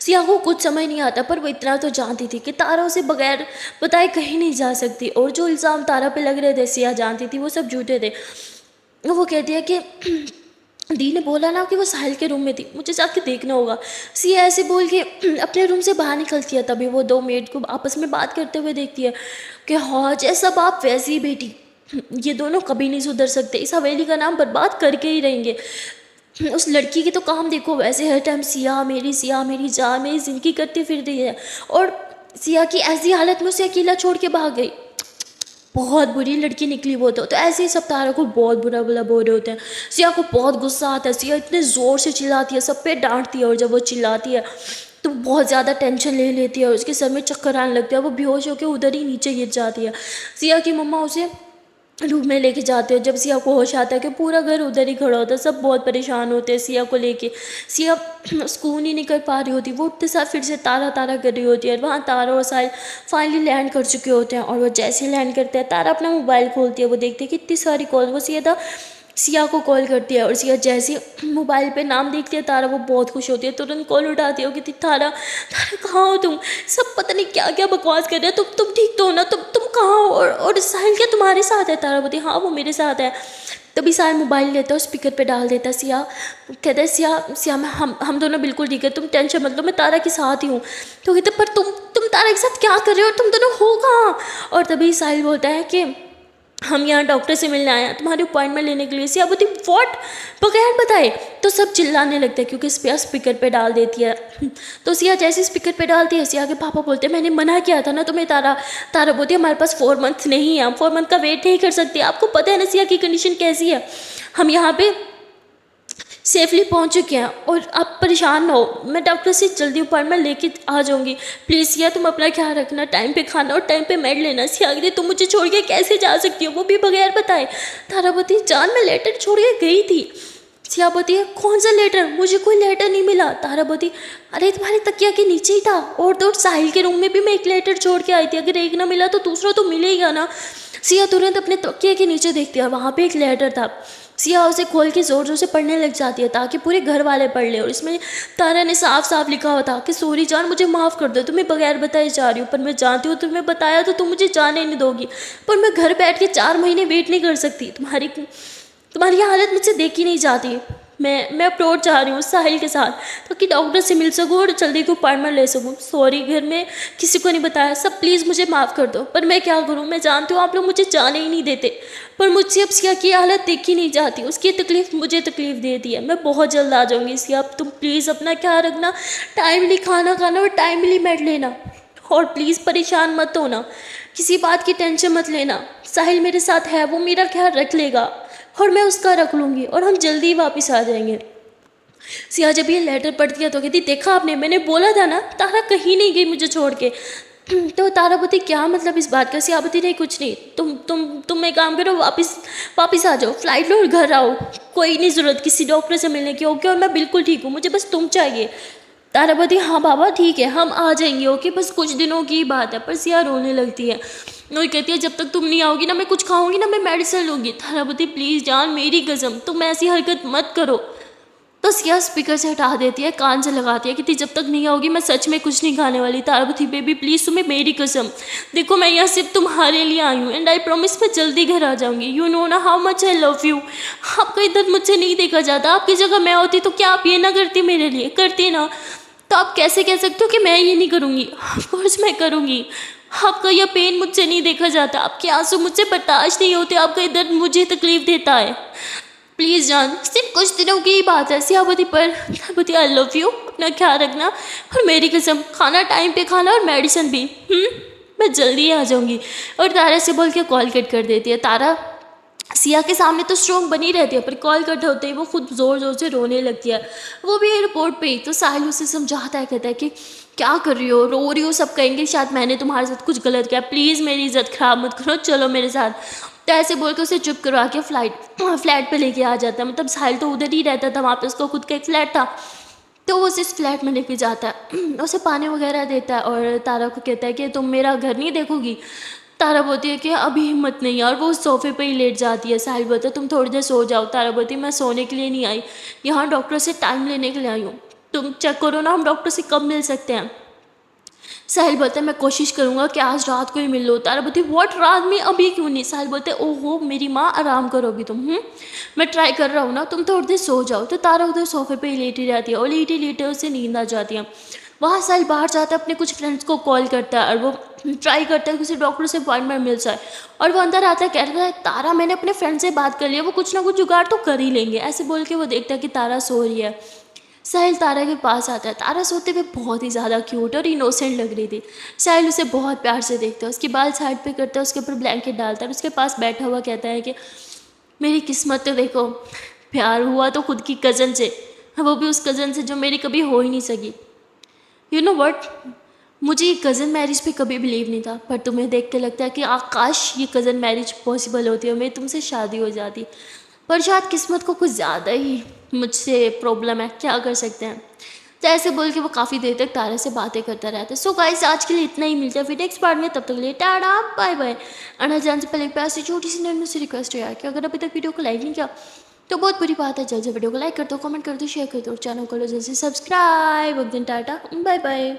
सिया को कुछ समझ नहीं आता, पर वो इतना तो जानती थी कि तारा उसे बगैर बताए कहीं नहीं जा सकती। और जो इल्ज़ाम तारा पे लग रहे थे सिया जानती थी वो सब झूठे थे। वो कहती है कि दी ने बोला ना कि वो साहिल के रूम में थी, मुझे जाके देखना होगा। सिया ऐसे बोल के अपने रूम से बाहर निकलती है। तभी वो दो मेड को आपस में बात करते हुए देखती है कि हाँ, जैसा बाप वैसी ही बेटी, ये दोनों कभी नहीं सुधर सकते, इस हवेली का नाम बर्बाद करके ही रहेंगे। उस लड़की के तो काम देखो, वैसे हर टाइम सिया मेरी जान, मेरी ज़िंदगी करती फिर रही है। और सिया की ऐसी हालत में उसे अकेला छोड़ के भाग गई। बहुत बुरी लड़की निकली वो तो ऐसे ही सब तारा को बहुत बुरा बुरा बोल रहे होते हैं। सिया को बहुत गुस्सा आता है। सिया इतने ज़ोर से चिल्लाती है, सब पे डांटती है। और जब वो चिल्लाती है तो बहुत ज़्यादा टेंशन ले लेती है और उसके सर में चक्कर आने लगते हैं, वो बेहोश होकर उधर ही नीचे गिर जाती है। सिया की मम्मा उसे रूम में लेके जाते हो। जब सिया को होश आता है कि पूरा घर उधर ही खड़ा होता है, सब बहुत परेशान होते हैं सिया को लेके। सिया सुकून ही नहीं कर पा रही होती, वो उठते साथ फिर से तारा तारा कर रही होती है। और वहाँ तारा और साहिल फाइनली लैंड कर चुके होते हैं। और वो जैसे ही लैंड करते हैं, तारा अपना मोबाइल खोलती है, वो देखती है कि इतनी सारी कॉल, वो सिया को कॉल करती है। और सिया जैसे मोबाइल पे नाम देखती है तारा, वो बहुत खुश होती है, तुरंत कॉल उठाती है। वो कहती, तारा तारा कहाँ हो तुम, सब पता नहीं क्या क्या बकवास कर रहे हो, तुम ठीक तो हो ना, तुम कहाँ हो। और साहिल क्या तुम्हारे साथ है। तारा बोलती, हाँ वो मेरे साथ है। तभी साहिल मोबाइल लेता है, स्पीकर पे डाल देता है। सिया कहता है, सिया मैं हम दोनों बिल्कुल ठीक है, तुम टेंशन मत लो, मैं तारा के साथ ही हूँ। तो कहते, पर तुम तारा के साथ क्या कर रहे हो, तुम दोनों हो कहाँ। और तभी साहिल बोलता है कि हम यहाँ डॉक्टर से मिलने आए हैं तुम्हारी अपॉइंटमेंट लेने के लिए। सिया बोलती, व्हाट, बगैर बताए। तो सब चिल्लाने लगते हैं क्योंकि सिया स्पीकर पे डाल देती है। तो सिया जैसे स्पीकर पे डालती है, सिया के पापा बोलते हैं, मैंने मना किया था ना तुम्हें। तारा बोलती है, हमारे पास 4 मंथ नहीं है, हम 4 मंथ का वेट नहीं कर सकते, आपको पता है ना सिया की कंडीशन कैसी है। हम यहाँ पे सेफली पहुंच चुके हैं और आप परेशान ना हो, मैं डॉक्टर से जल्दी अपॉइंटमेंट लेके आ जाऊंगी। प्लीज़ सिया तुम अपना ख्याल रखना, टाइम पे खाना और टाइम पे मेड लेना। सिया कहती, तुम मुझे छोड़ के कैसे जा सकती हो, वो भी बगैर बताए। तारा बोलती, जान मैं लेटर छोड़ के गई थी। सिया बोलती है, कौन सा लेटर, मुझे कोई लेटर नहीं मिला। तारा बोलती, अरे तुम्हारे तकिया के नीचे ही था। और तो साहिल के रूम में भी मैं एक लेटर छोड़ के आई थी, अगर एक ना मिला तो दूसरा तो मिलेगा ना। सिया तुरंत अपने तकिए के नीचे देखती है, वहाँ पे एक लेटर था। सिया उसे खोल के ज़ोर ज़ोर से पढ़ने लग जाती है ताकि पूरे घर वाले पढ़ ले। और इसमें तारा ने साफ साफ लिखा हुआ था कि सॉरी जान, मुझे माफ़ कर दो, तुम्हें बगैर बताए जा रही हूँ, पर मैं जानती हूँ तुम्हें बताया तो तुम मुझे जाने नहीं दोगी, पर मैं घर बैठ के 4 महीने वेट नहीं कर सकती, तुम्हारी हालत मुझसे देखी नहीं जाती। मैं अप्रोच जा रही हूँ साहिल के साथ ताकि डॉक्टर से मिल सकूँ और जल्दी को अपॉइंटमेंट ले सकूँ। सॉरी, घर में किसी को नहीं बताया, सब प्लीज़ मुझे माफ़ कर दो, पर मैं क्या करूँ, मैं जानती हूँ आप लोग मुझे जाने ही नहीं देते, पर मुझसे अब सिया की हालत देखी नहीं जाती, उसकी तकलीफ़ मुझे तकलीफ़ दे दी है। मैं बहुत जल्द आ जाऊँगी सिया, अब तुम प्लीज़ अपना ख्याल रखना, टाइमली खाना खाना और टाइमली मेड लेना, और प्लीज़ परेशान मत होना, किसी बात की टेंशन मत लेना। साहिल मेरे साथ है, वो मेरा ख्याल रख लेगा और मैं उसका रख लूँगी और हम जल्दी ही वापस आ जाएंगे। सिया जब ये लेटर पढ़ती है तो कहती, देखा आपने, मैंने बोला था ना, तारा कहीं नहीं गई मुझे छोड़ के। तो तारापति क्या मतलब इस बात का? सियापति नहीं, कुछ नहीं, तुम एक काम करो, वापस आ जाओ, फ्लाइट लो और घर आओ, कोई नहीं ज़रूरत किसी डॉक्टर से मिलने की, ओके? और मैं बिल्कुल ठीक हूँ, मुझे बस तुम चाहिए। तारापति हाँ बाबा ठीक है, हम आ जाएंगे, ओके, बस कुछ दिनों की बात है। पर सिया रोने लगती है और कहती है जब तक तुम नहीं आओगी ना मैं कुछ खाऊंगी ना मैं मेडिसिन लूँगी। तारापति प्लीज़ जान, मेरी कसम तुम ऐसी हरकत मत करो। तो सिया स्पीकर से हटा देती है, कान से लगाती है, कहती जब तक नहीं आओगी मैं सच में कुछ नहीं खाने वाली। तारापति बेबी प्लीज़, तुम्हें मेरी कसम, देखो मैं यहाँ सिर्फ तुम्हारे लिए आई हूँ एंड आई प्रॉमिस मैं जल्दी घर आ जाऊँगी। यू नो ना how much I love you. आपका इधर मुझसे नहीं देखा जाता, आपकी जगह मैं होती तो क्या आप ये ना करती मेरे लिए? करती ना। तो आप कैसे कह सकते हो कि मैं ये नहीं करूँगी? ऑफकोर्स मैं करूँगी। आपका यह पेन मुझसे नहीं देखा जाता, आपके आंसू मुझसे बर्दाश्त नहीं होते, आपका ये दर्द मुझे तकलीफ देता है। प्लीज़ जान, सिर्फ कुछ दिनों की ही बात है सियापति। पर सियापति आई लव यू, अपना ख्याल रखना और मेरी कसम खाना टाइम पे खाना और मेडिसिन भी। मैं जल्दी ही आ जाऊँगी। और तारा से बोल के कॉल कट कर देती है। तारा सिया के सामने तो स्ट्रॉन्ग बनी रहती है पर कॉल कट होते ही वो खुद ज़ोर ज़ोर से रोने लगती है, वो भी एयरपोर्ट पे ही। तो साहिल उसे समझाता है, कहता है कि क्या कर रही हो, रो रही हो, सब कहेंगे शायद मैंने तुम्हारे साथ कुछ गलत किया, प्लीज़ मेरी इज्जत ख़राब मत करो, चलो मेरे साथ। तो ऐसे बोल के उसे चुप करवा के फ्लैट पे लेके आ जाता है। मतलब साहिल तो उधर ही रहता था, वहाँ पे उसका खुद का एक फ्लैट था, तो वो उसे इस फ्लैट में लेके जाता है, उसे पानी वगैरह देता है और तारा को कहता है कि तुम मेरा घर नहीं देखोगी? तारा बोलती है कि अभी हिम्मत नहीं है और वो सोफे पे ही लेट जाती है। साहिल बोलता है तुम थोड़ी देर सो जाओ। तारा बोलती है मैं सोने के लिए नहीं आई, यहाँ डॉक्टर से टाइम लेने के लिए आई हूँ, तुम चेक करो ना हम डॉक्टर से कब मिल सकते हैं। साहिल बोलता है मैं कोशिश करूँगा कि आज रात को ही मिल लो। तारा बोलती है व्हाट, रात में? अभी क्यों नहीं? साहिल बोलते हैं ओहो मेरी माँ, आराम करो अभी तुम। मैं ट्राई कर रहा हूँ ना, तुम थोड़ी देर सो जाओ। तो तारा उधर सोफे पे ही लेटी रहती है और लेटे लेटे उसे नींद आ जाती है। वहाँ साहिल बाहर जाता है, अपने कुछ फ्रेंड्स को कॉल करता है और वो ट्राई करता है कि किसी डॉक्टर से अपॉइंटमेंट मिल जाए। और वो अंदर आता है, कहता है तारा मैंने अपने फ्रेंड से बात कर लिया, वो कुछ ना कुछ जुगाड़ तो कर ही लेंगे। ऐसे बोल के वो देखता है कि तारा सो रही है। साहिल तारा के पास आता है। तारा सोते हुए बहुत ही ज़्यादा क्यूट और इनोसेंट लग रही थी। साहिल उसे बहुत प्यार से देखता है, उसके बाल साइड पे करता है, उसके ऊपर ब्लैंकेट डालता है और उसके पास बैठा हुआ कहता है कि मेरी किस्मत तो देखो, प्यार हुआ तो खुद की कज़न से, वो भी उस कज़न से जो मेरी कभी हो ही नहीं सकी। यू नो वट, मुझे ये कज़न मैरिज पे कभी बिलीव नहीं था, पर तुम्हें देख के लगता है कि आकाश ये कज़न मैरिज पॉसिबल होती है, मेरी तुमसे शादी हो जाती। पर शायद किस्मत को कुछ ज़्यादा ही मुझसे प्रॉब्लम है, क्या कर सकते हैं। तो ऐसे बोल के वो काफ़ी देर तक तारा से बातें करता रहता है। सो गाइस आज के लिए इतना ही, मिलता है फिर नेक्स्ट पार्ट में, तब तक के लिए टाटा बाय बाय। आना जाने से पहले एक प्यार से छोटी सी नन्ही सी रिक्वेस्ट है यार कि अगर अभी तक वीडियो को लाइक नहीं किया तो बहुत बुरी बात है, जल्द से वीडियो को लाइक कर दो, कमेंट कर दो, शेयर कर दो, चैनल को लो जल्द से सब्सक्राइब। एक दिन टाटा बाय बाय।